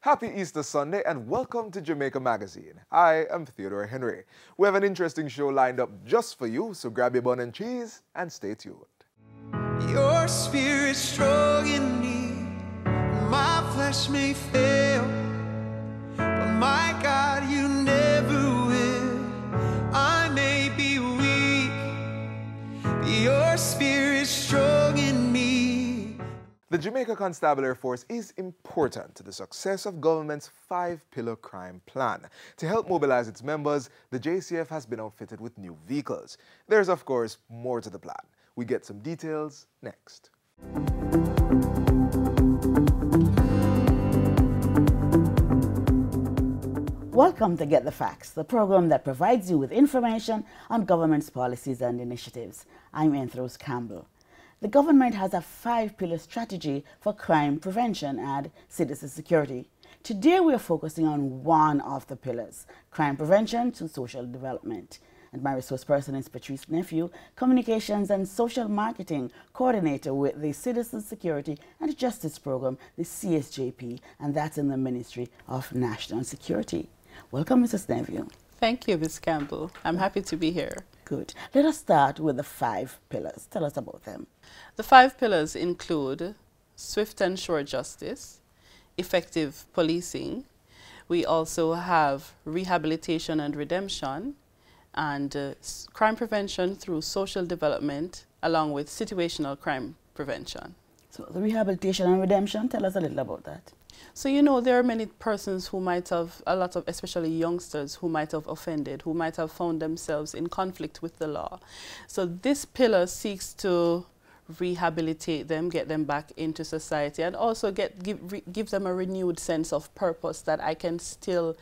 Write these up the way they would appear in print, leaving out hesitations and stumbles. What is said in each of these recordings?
Happy Easter Sunday and welcome to Jamaica Magazine. I am Theodore Henry. We have an interesting show lined up just for you, so grab your bun and cheese and stay tuned. Your spirit strong in me, my flesh may fail, but my God, you never will. I may be weak, but your spirit strong in me. The Jamaica Constabulary Force is important to the success of government's 5-pillar crime plan. To help mobilize its members, the JCF has been outfitted with new vehicles. There's, of course, more to the plan. We get some details next. Welcome to Get the Facts, the program that provides you with information on government's policies and initiatives. I'm Anthros Campbell. The government has a 5-pillar strategy for crime prevention and citizen security. Today we are focusing on one of the pillars, crime prevention to social development. And my resource person is Patrice Nephew, Communications and Social Marketing Coordinator with the Citizen Security and Justice Program, the CSJP, and that's in the Ministry of National Security. Welcome, Mrs. Nephew. Thank you, Ms. Campbell. I'm happy to be here. Good. Let us start with the 5 pillars. Tell us about them. The 5 pillars include swift and sure justice, effective policing. We also have rehabilitation and redemption, and crime prevention through social development, along with situational crime prevention. So the rehabilitation and redemption, tell us a little about that. So, you know, there are many persons who might have, especially youngsters, who might have offended, who might have found themselves in conflict with the law. So this pillar seeks to rehabilitate them, get them back into society, and also give them a renewed sense of purpose that I can still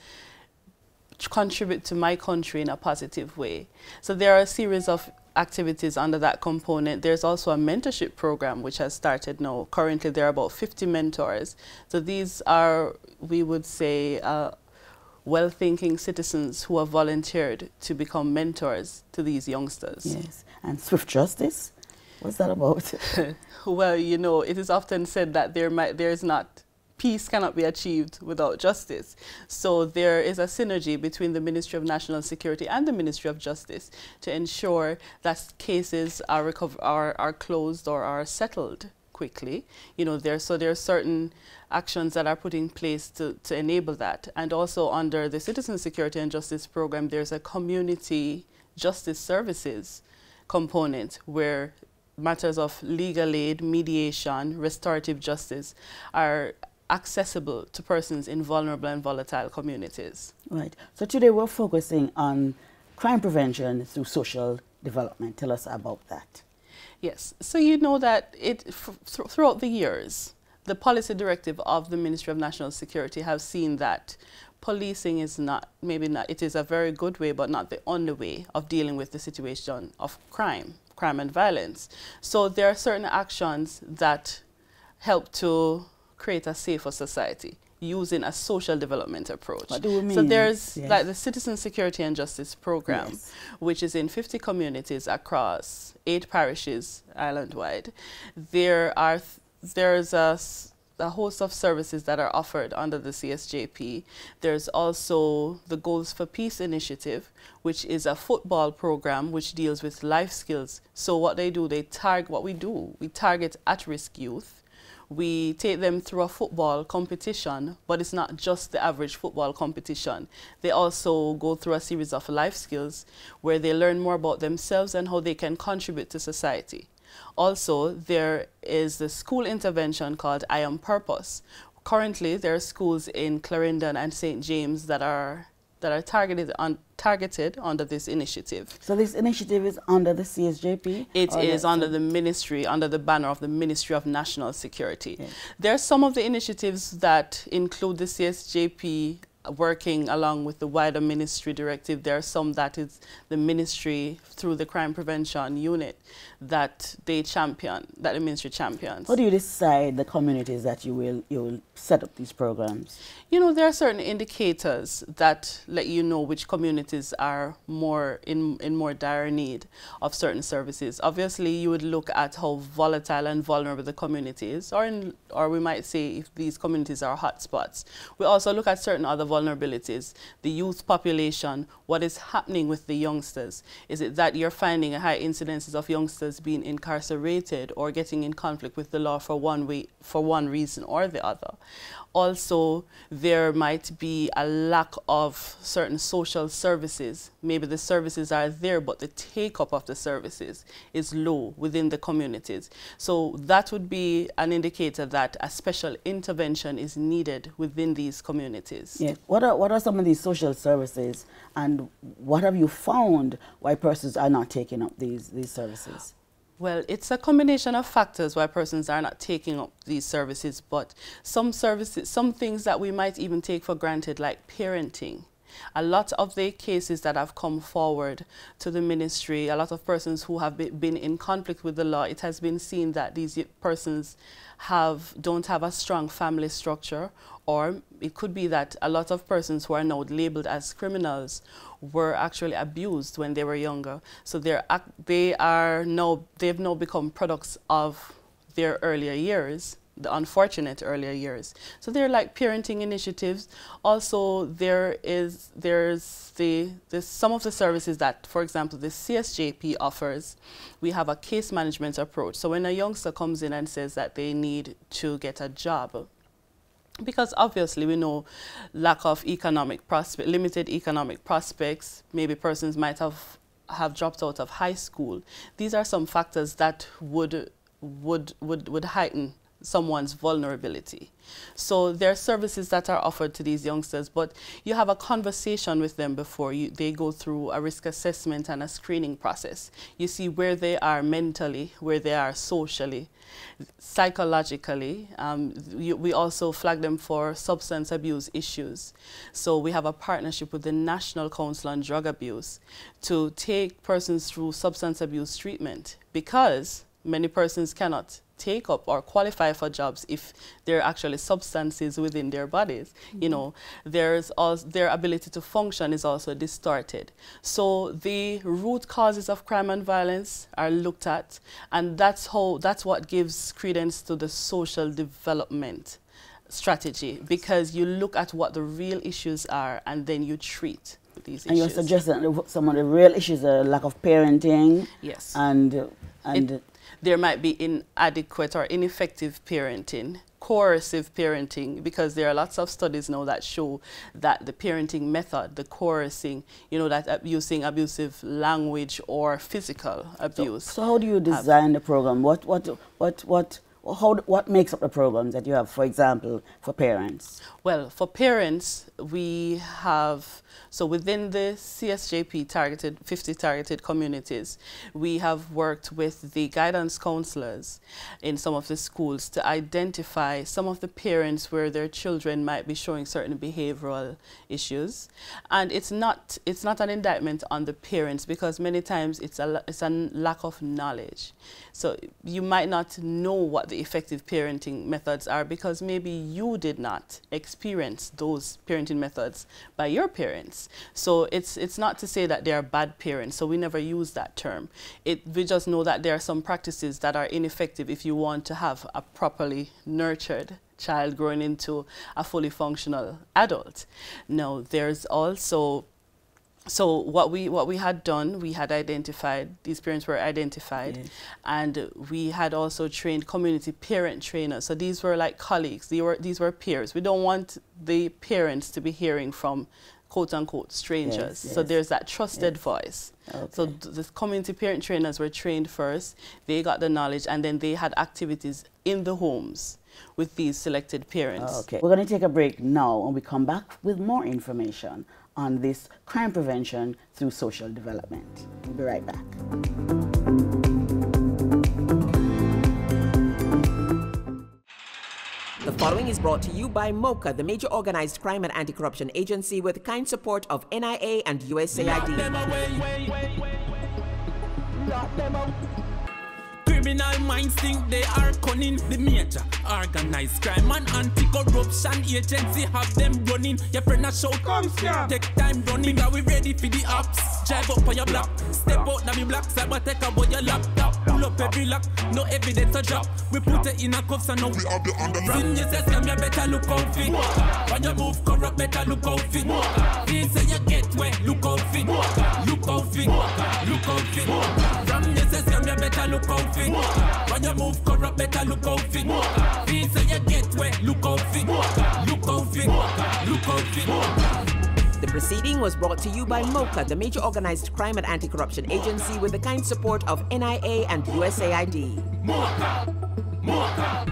contribute to my country in a positive way. So there are a series of activities under that component. There's also a mentorship program which has started now. Currently there are about 50 mentors. So these are, we would say, well-thinking citizens who have volunteered to become mentors to these youngsters. Yes, and swift justice, what's that about? Well, you know, it is often said that peace cannot be achieved without justice. So there is a synergy between the Ministry of National Security and the Ministry of Justice to ensure that cases are closed or are settled quickly. You know, there are certain actions that are put in place to enable that. And also under the Citizen Security and Justice Program, there's a community justice services component where matters of legal aid, mediation, restorative justice are accessible to persons in vulnerable and volatile communities. Right. So today we're focusing on crime prevention through social development. Tell us about that. Yes. So you know that throughout the years, the policy directive of the Ministry of National Security have seen that policing is it is a very good way, but not the only way of dealing with the situation of crime and violence. So there are certain actions that help to create a safer society using a social development approach. What do we mean? So there's like the Citizen Security and Justice Program, yes, which is in 50 communities across 8 parishes island-wide. There's a host of services that are offered under the CSJP. There's also the Goals for Peace initiative, which is a football program which deals with life skills. So what they do, we target at-risk youth. We take them through a football competition, but it's not just the average football competition. They also go through a series of life skills where they learn more about themselves and how they can contribute to society. Also, there is the school intervention called I Am Purpose. Currently, there are schools in Clarendon and St. James that are targeted under this initiative. So this initiative is under the CSJP? It is under the ministry, under the banner of the Ministry of National Security. Yes. There are some of the initiatives that include the CSJP working along with the wider ministry directive. There are some that is the ministry through the crime prevention unit that they champion, that the ministry champions. How do you decide the communities that you will set up these programs? You know, there are certain indicators that let you know which communities are more in more dire need of certain services. Obviously, you would look at how volatile and vulnerable the community is, or we might say if these communities are hotspots. We also look at certain other vulnerabilities, the youth population, what is happening with the youngsters. Is it that you're finding a high incidences of youngsters being incarcerated or getting in conflict with the law for one reason or the other? Also, there might be a lack of certain social services. Maybe the services are there, but the take-up of the services is low within the communities. So that would be an indicator that a special intervention is needed within these communities. Yeah. What are some of these social services, and what have you found why persons are not taking up these services? Well, it's a combination of factors why persons are not taking up these services, but some services, some things that we might even take for granted, like parenting. A lot of the cases that have come forward to the ministry, a lot of persons who have been in conflict with the law, it has been seen that these persons don't have a strong family structure, or it could be that a lot of persons who are now labeled as criminals were actually abused when they were younger. So they've now become products of their earlier years, the unfortunate earlier years. So they're like parenting initiatives. Also, there's some of the services that, for example, the CSJP offers. We have a case management approach. So when a youngster comes in and says that they need to get a job, because obviously we know lack of limited economic prospects, maybe persons might have dropped out of high school. These are some factors that would heighten someone's vulnerability. So there are services that are offered to these youngsters, but you have a conversation with them before they go through a risk assessment and a screening process. You see where they are mentally, where they are socially, psychologically. We also flag them for substance abuse issues. So we have a partnership with the National Council on Drug Abuse to take persons through substance abuse treatment, because many persons cannot take up or qualify for jobs if there are actually substances within their bodies. Mm-hmm. You know, their ability to function is also distorted. So the root causes of crime and violence are looked at, and that's what gives credence to the social development strategy, because you look at what the real issues are and then you treat these issues. And you're suggesting some of the real issues are lack of parenting. Yes. And there might be inadequate or ineffective parenting, coercive parenting, because there are lots of studies now that show that the parenting method, the coercing, you know, that using abusive language or physical abuse. So how do you design the program? What makes up the programs that you have, for example, for parents? Well, for parents, we have, so within the CSJP 50 targeted communities, we have worked with the guidance counselors in some of the schools to identify some of the parents where their children might be showing certain behavioral issues. And it's not an indictment on the parents, because many times it's a lack of knowledge. So you might not know what the effective parenting methods are because maybe you did not experience those parenting methods by your parents. So it's not to say that they are bad parents, so we never use that term. We just know that there are some practices that are ineffective if you want to have a properly nurtured child growing into a fully functional adult. Now, there's also, so what we had done, we had identified, these parents were identified, yes. And we had also trained community parent trainers. So these were like colleagues, these were peers. We don't want the parents to be hearing from quote-unquote strangers. Yes, so there's that trusted voice. Okay. So the community parent trainers were trained first, they got the knowledge, and then they had activities in the homes with these selected parents. Okay, we're going to take a break now, and we come back with more information on this crime prevention through social development. We'll be right back. The following is brought to you by MOCA, the major organized crime and anti-corruption agency with kind support of NIA and USAID. Criminal minds think they are cunning. The major organized crime and anti-corruption agency have them running. Your friend a shout, come here. Take time running. Are we ready for the ops? Drive up on your block. Step out now me block. Cyber take about your laptop. Pull up every lock. No evidence a drop. We put it in a cuffs and now we have the under. From you say scam, you better look out fit. When you move corrupt, better look out fit. Please say you get wet, look out fit. Look out fit. Look out fit. From you say scam, you better look out fit. When you move corrupt, better look out fit. Please say you get wet, look out fit. Look out fit. Look out fit. The proceeding was brought to you by MOCA, the major organized crime and anti-corruption agency with the kind support of NIA and USAID. MOCA! MOCA!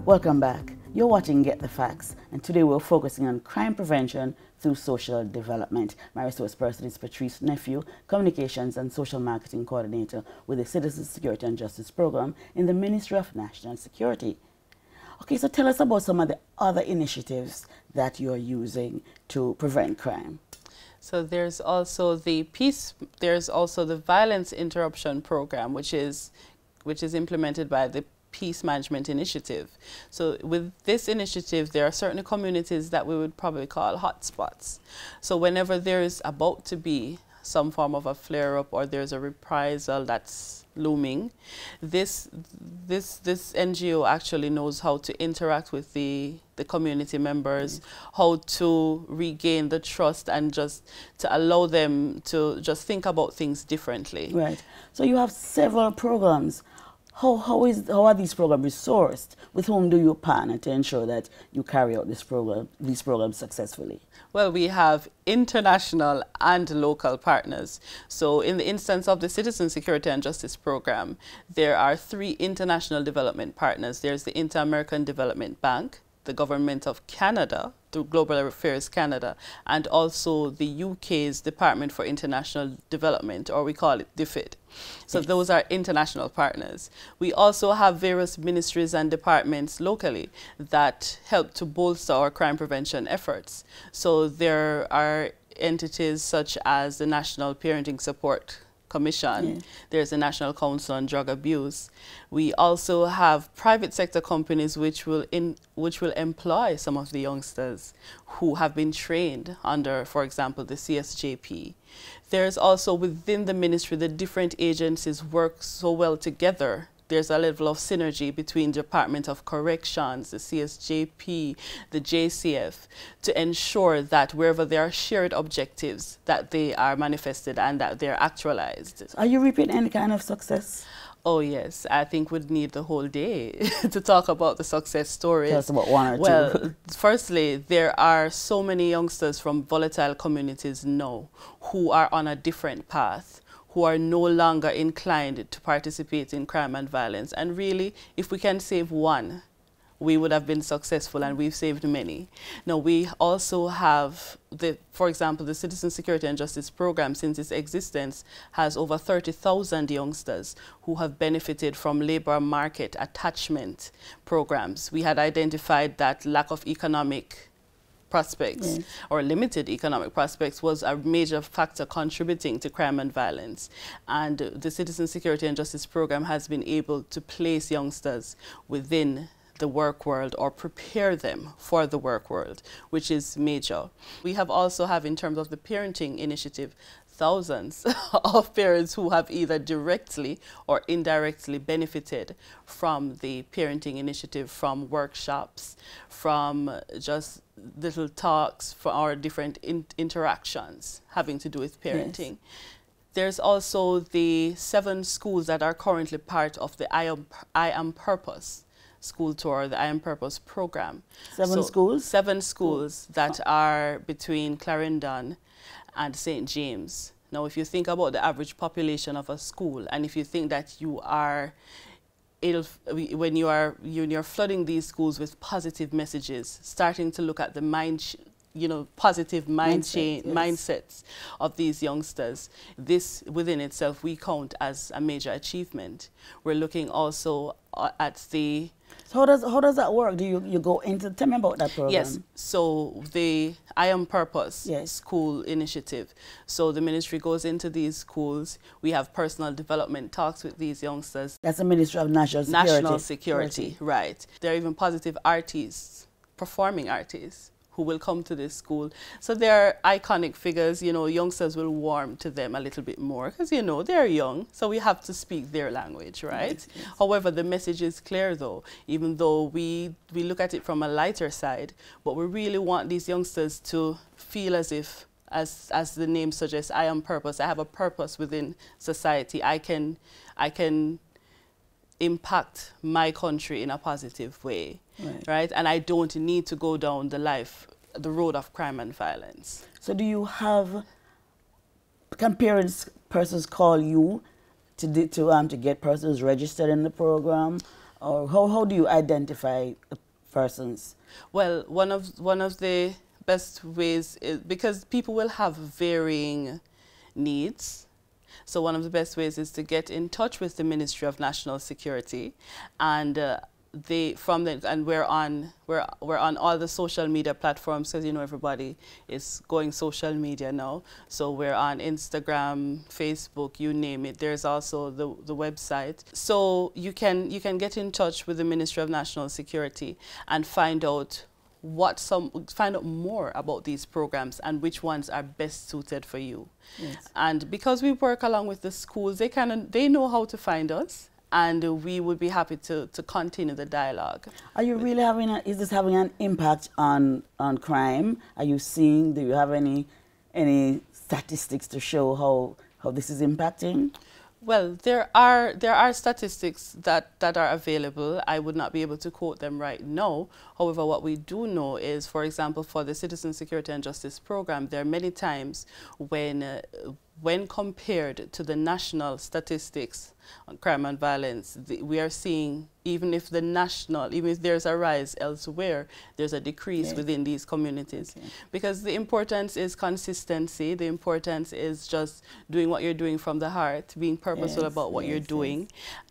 Welcome back. You're watching Get the Facts, and today we're focusing on crime prevention through social development. My resource person is Patrice Nephew, Communications and Social Marketing Coordinator with the Citizen Security and Justice Program in the Ministry of National Security. Okay, so tell us about some of the other initiatives that you're using to prevent crime. So there's also the Violence Interruption Program, which is implemented by the Peace Management Initiative. So with this initiative, there are certain communities that we would probably call hotspots. So whenever there is about to be some form of a flare-up or there's a reprisal that's looming, this NGO actually knows how to interact with the community members, how to regain the trust and just to allow them to just think about things differently. Right. So you have several programs. How are these programs resourced? With whom do you partner to ensure that you carry out these programs successfully? Well, we have international and local partners. So in the instance of the Citizen Security and Justice Program, there are 3 international development partners. There's the Inter-American Development Bank, the Government of Canada, through Global Affairs Canada, and also the UK's Department for International Development, or we call it DFID. So those are international partners. We also have various ministries and departments locally that help to bolster our crime prevention efforts. So there are entities such as the National Parenting Support Commission. There's the National Council on Drug Abuse. We also have private sector companies which will employ some of the youngsters who have been trained under, for example, the CSJP. There's also within the ministry, the different agencies work so well together. There's a level of synergy between the Department of Corrections, the CSJP, the JCF, to ensure that wherever there are shared objectives, that they are manifested and that they're actualized. Are you reaping any kind of success? Oh yes, I think we'd need the whole day to talk about the success stories. Tell us about one or two. Well, firstly, there are so many youngsters from volatile communities now who are on a different path, who are no longer inclined to participate in crime and violence. And really, if we can save one, we would have been successful, and we've saved many. Now, we also have, for example, the Citizen Security and Justice Program, since its existence, has over 30,000 youngsters who have benefited from labor market attachment programs. We had identified that lack of economic prospects or limited economic prospects was a major factor contributing to crime and violence. And the Citizen Security and Justice Program has been able to place youngsters within the work world or prepare them for the work world, which is major. We have also in terms of the parenting initiative, thousands of parents who have either directly or indirectly benefited from the parenting initiative, from workshops, from just little talks, for our different interactions having to do with parenting. There's also the 7 schools that are currently part of the I Am Purpose school tour, the I Am Purpose program. 7 schools? 7 schools that are between Clarendon and St. James. Now, if you think about the average population of a school, and if you think that you are, when you're flooding these schools with positive messages, starting to look at the positive mindsets of these youngsters. This within itself we count as a major achievement. We're looking also at the... So how does that work? Do you go into, tell me about that program? Yes, so the I Am Purpose yes. school initiative. So the ministry goes into these schools. We have personal development talks with these youngsters. That's the Ministry of National Security. National Security, right. There are even positive artists, performing artists, who will come to this school. So they're iconic figures, youngsters will warm to them a little bit more because, they're young, so we have to speak their language, right? Yes, yes. However, the message is clear though, even though we look at it from a lighter side, but we really want these youngsters to feel as if, as the name suggests, I am purpose. I have a purpose within society. I can impact my country in a positive way, right? And I don't need to go down the road of crime and violence. So do you have, can persons call you to get persons registered in the program? Or how do you identify persons? Well, one of the best ways is, because people will have varying needs. So one of the best ways is to get in touch with the Ministry of National Security, and we're on all the social media platforms, because everybody is going social media now. So we're on Instagram, Facebook, you name it. There's also the website. So you can get in touch with the Ministry of National Security and find out more about these programs and which ones are best suited for you. Yes. And because we work along with the schools, they know how to find us, and we would be happy to continue the dialogue. Are you really is this having an impact on crime? Do you have any statistics to show how this is impacting? Well, there are statistics that are available. I would not be able to quote them right now. However, what we do know is, for example, for the Citizen Security and Justice Program, there are many times when compared to the national statistics on crime and violence, we are seeing, even if there's a rise elsewhere, there's a decrease within these communities. Okay. Because the importance is consistency, the importance is just doing what you're doing from the heart, being purposeful about what you're doing,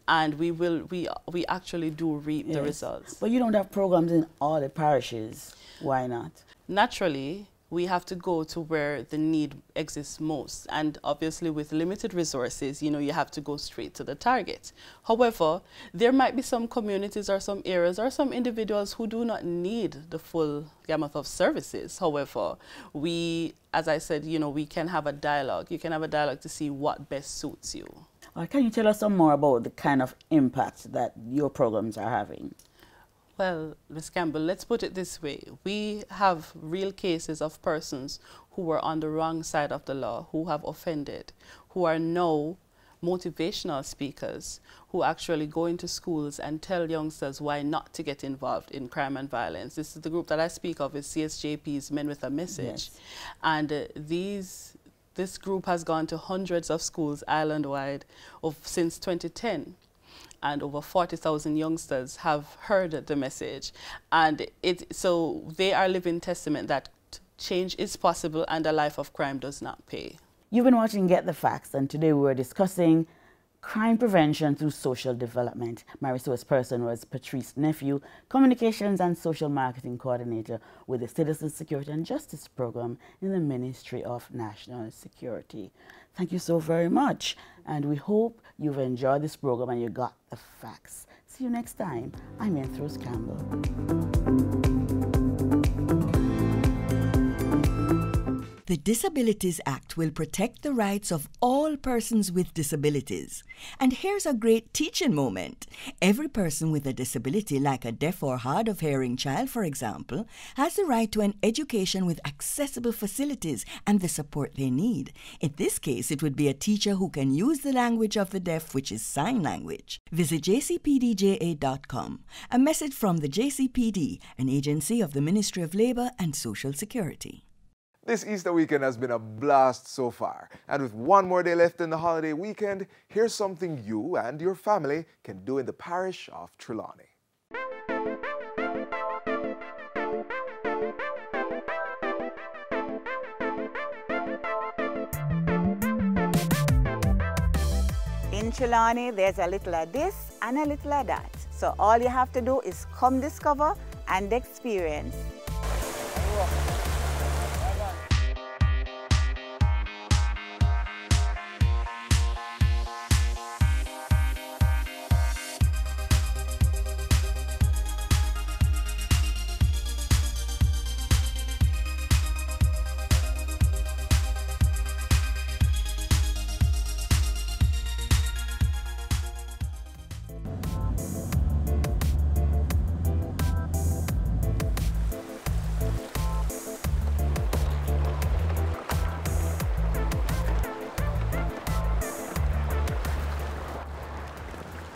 and we actually do reap the results. But you don't have programs in all the parishes. Why not? Naturally, we have to go to where the need exists most. And obviously with limited resources, you have to go straight to the target. However, there might be some communities or some areas or some individuals who do not need the full gamut of services. However, as I said, we can have a dialogue. You can have a dialogue to see what best suits you. Can you tell us some more about the kind of impact that your programs are having? Well, Ms. Campbell, let's put it this way. We have real cases of persons who were on the wrong side of the law, who have offended, who are now motivational speakers, who actually go into schools and tell youngsters why not to get involved in crime and violence. This is the group that I speak of, is CSJP's Men with a Message. Yes. And this group has gone to hundreds of schools island-wide since 2010. And over 40,000 youngsters have heard the message. And so they are living testament that change is possible and a life of crime does not pay. You've been watching Get the Facts, and today we're discussing crime prevention through social development. My resource person was Patrice Nephew, Communications and Social Marketing Coordinator with the Citizen Security and Justice Program in the Ministry of National Security. Thank you so very much, and we hope you've enjoyed this program and you got the facts. See you next time. I'm Enthros Campbell. The Disabilities Act will protect the rights of all persons with disabilities. And here's a great teaching moment. Every person with a disability, like a deaf or hard of hearing child, for example, has the right to an education with accessible facilities and the support they need. In this case, it would be a teacher who can use the language of the deaf, which is sign language. Visit jcpdja.com. A message from the JCPD, an agency of the Ministry of Labor and Social Security. This Easter weekend has been a blast so far, and with one more day left in the holiday weekend, here's something you and your family can do in the parish of Trelawney. In Trelawney, there's a little of this and a little of that. So all you have to do is come discover and experience.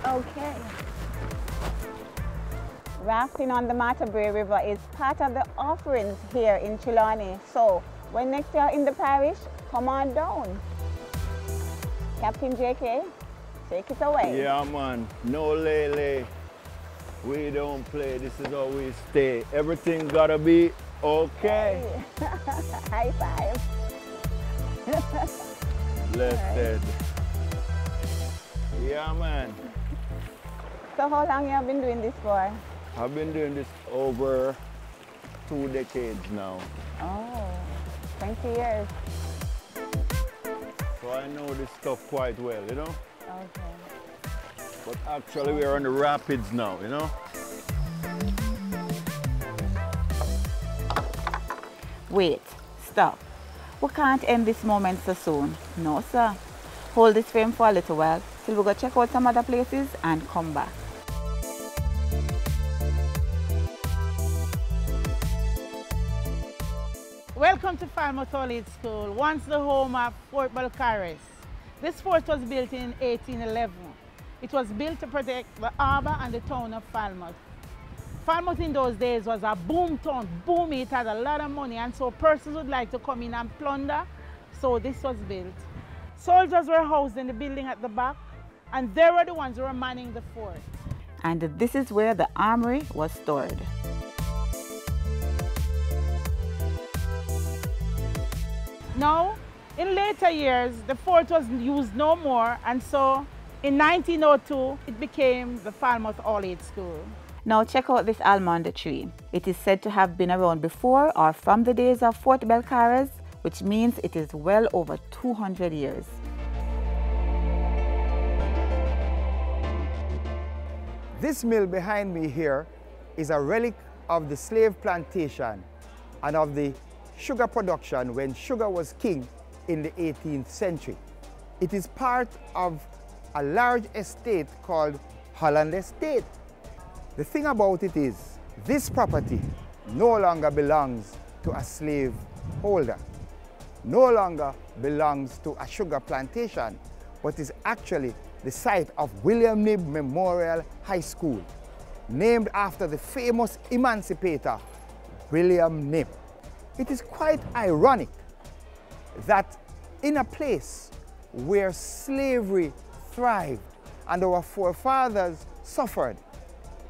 Okay. Rafting on the Matabele River is part of the offerings here in Trelawney. So when next you're in the parish, come on down. Captain JK, take it away. Yeah, man. No lele. We don't play. This is how we stay. Everything gotta be okay. Hey. High five. Blessed. Yeah, man. So how long you have been doing this for? I've been doing this over 2 decades now. Oh, 20 years. So I know this stuff quite well, you know? Okay. But actually we're on the rapids now, you know? Wait, stop. We can't end this moment so soon. No, sir. Hold this frame for a little while till we go check out some other places and come back. Welcome to Falmouth All-Age School, once the home of Fort Belcaris. This fort was built in 1811. It was built to protect the harbour and the town of Falmouth. Falmouth in those days was a boom town, boomy, it had a lot of money, and so persons would like to come in and plunder, so this was built. Soldiers were housed in the building at the back, and they were the ones who were manning the fort. And this is where the armory was stored. Now, in later years, the fort was used no more, and so in 1902, it became the Falmouth All-Age School. Now check out this almond tree. It is said to have been around before or from the days of Fort Belcaris, which means it is well over 200 years. This mill behind me here is a relic of the slave plantation and of the sugar production when sugar was king in the 18th century. It is part of a large estate called Holland Estate. The thing about it is, this property no longer belongs to a slave holder, no longer belongs to a sugar plantation, but is actually the site of William Knibb Memorial High School, named after the famous emancipator, William Knibb. It is quite ironic that in a place where slavery thrived and our forefathers suffered,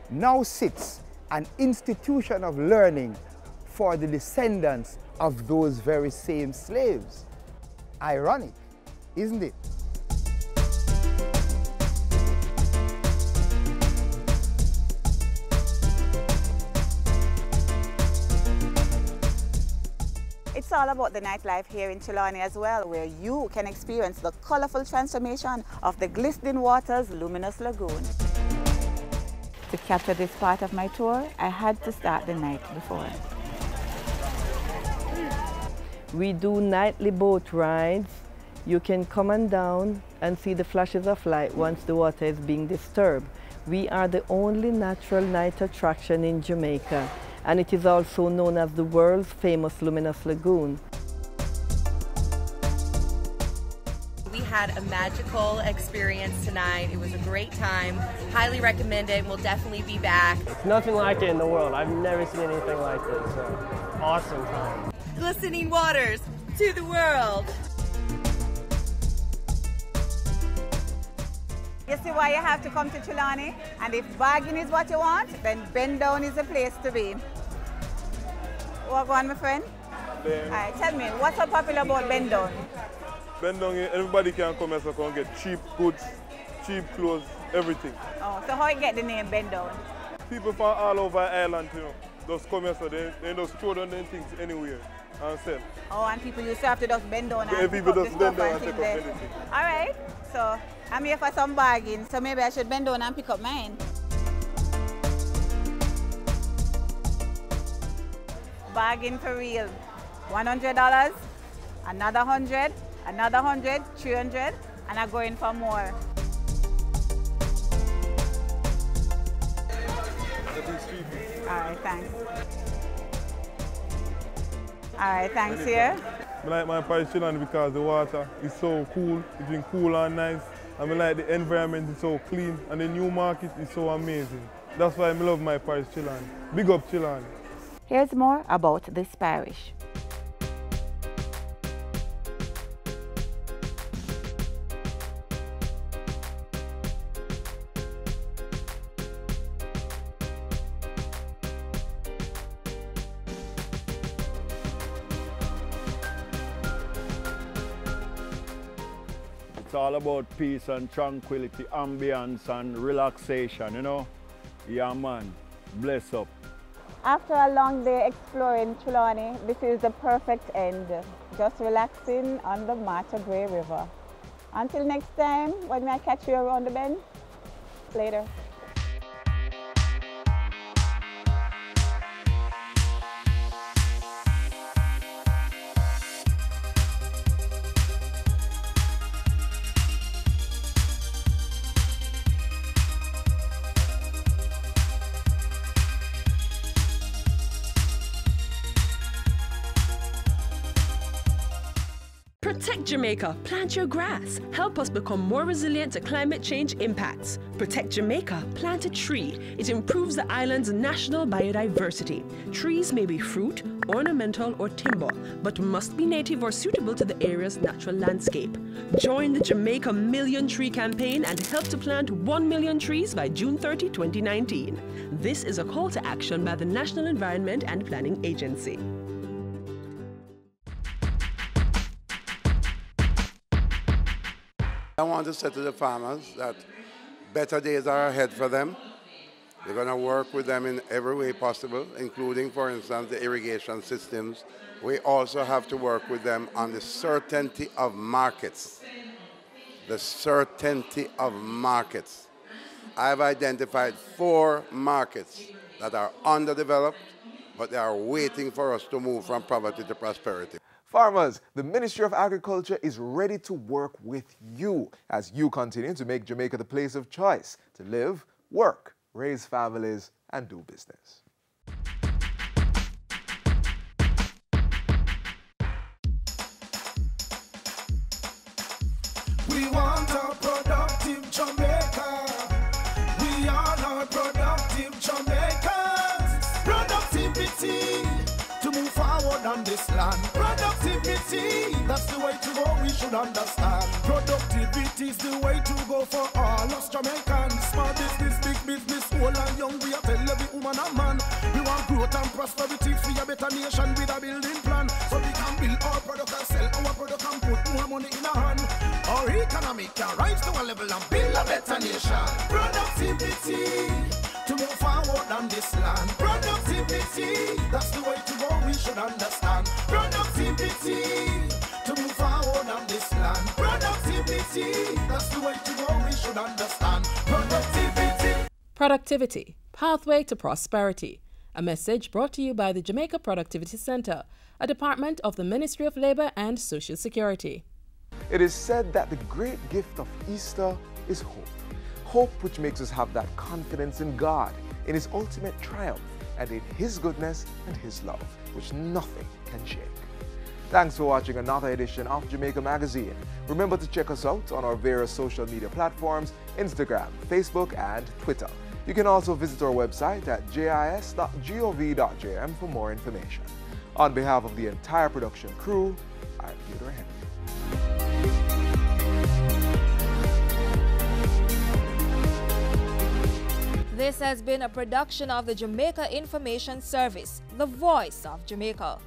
now sits an institution of learning for the descendants of those very same slaves. Ironic, isn't it? It's all about the nightlife here in Trelawney as well, where you can experience the colorful transformation of the glistening waters luminous lagoon. To capture this part of my tour, I had to start the night before. We do nightly boat rides. You can come on down and see the flashes of light once the water is being disturbed. We are the only natural night attraction in Jamaica, and it is also known as the world's famous luminous lagoon. We had a magical experience tonight. It was a great time. Highly recommend it. We'll definitely be back. It's nothing like it in the world. I've never seen anything like this. So awesome time. Glistening waters to the world. You see why you have to come to Trelawney? And if bargain is what you want, then Bend Down is the place to be. What go on, my friend? Ben. All right, tell me, what's so popular about Bend Down? Bend Down, everybody can come here and get cheap goods cheap clothes, everything. Oh, so how you get the name Bend Down? People from all over Ireland, you know, just come here, so they just throw down their things anywhere and sell. Oh, and people used to have to just bend down and pick people up the just bend stuff down and and things take up there. anything. All right, so I'm here for some bargain, so maybe I should bend down and pick up mine. Bargain for real. $100, another 100, another 100, 300, and I'm going for more. All right, thanks. All right, thanks here. I like my Paris Chillon because the water is so cool, it's been cool and nice. And I like the environment is so clean and the new market is so amazing. That's why I love my Paris Chillon. Big up Chillon. Here's more about this parish. It's all about peace and tranquility, ambience and relaxation, you know? Yeah, man. Bless up. After a long day exploring Trelawney, this is the perfect end. Just relaxing on the Martha Gray River. Until next time, when I catch you around the bend, later. Protect Jamaica, plant your grass. Help us become more resilient to climate change impacts. Protect Jamaica, plant a tree. It improves the island's national biodiversity. Trees may be fruit, ornamental, or timber, but must be native or suitable to the area's natural landscape. Join the Jamaica Million Tree Campaign and help to plant 1 million trees by June 30, 2019. This is a call to action by the National Environment and Planning Agency. I want to say to the farmers that better days are ahead for them. We're going to work with them in every way possible, including, for instance, the irrigation systems. We also have to work with them on the certainty of markets. The certainty of markets. I've identified 4 markets that are underdeveloped, but they are waiting for us to move from poverty to prosperity. Farmers, the Ministry of Agriculture is ready to work with you as you continue to make Jamaica the place of choice to live, work, raise families, and do business. We want a productive Jamaica. We are not productive Jamaicans. Productivity to move forward on this land. Productivity, that's the way to go, we should understand. Productivity is the way to go for all us Jamaicans. Small business, big business, old and young, we are tell every woman and man. We want growth and prosperity for a better nation with a building plan. So we can build our product and sell our product and put more money in our hand. Our economy can rise to a level and build a better nation. Productivity to move forward on this land. Productivity, that's the way to go, we should understand. Productivity to move forward on this land. Productivity, that's the way to go, we should understand. Productivity. Productivity, pathway to prosperity. A message brought to you by the Jamaica Productivity Center, a department of the Ministry of Labor and Social Security. It is said that the great gift of Easter is hope. Hope which makes us have that confidence in God, in His ultimate triumph, and in His goodness and His love, which nothing can shake. Thanks for watching another edition of Jamaica Magazine. Remember to check us out on our various social media platforms, Instagram, Facebook, and Twitter. You can also visit our website at jis.gov.jm for more information. On behalf of the entire production crew, I'm Theodore Henry. This has been a production of the Jamaica Information Service, the voice of Jamaica.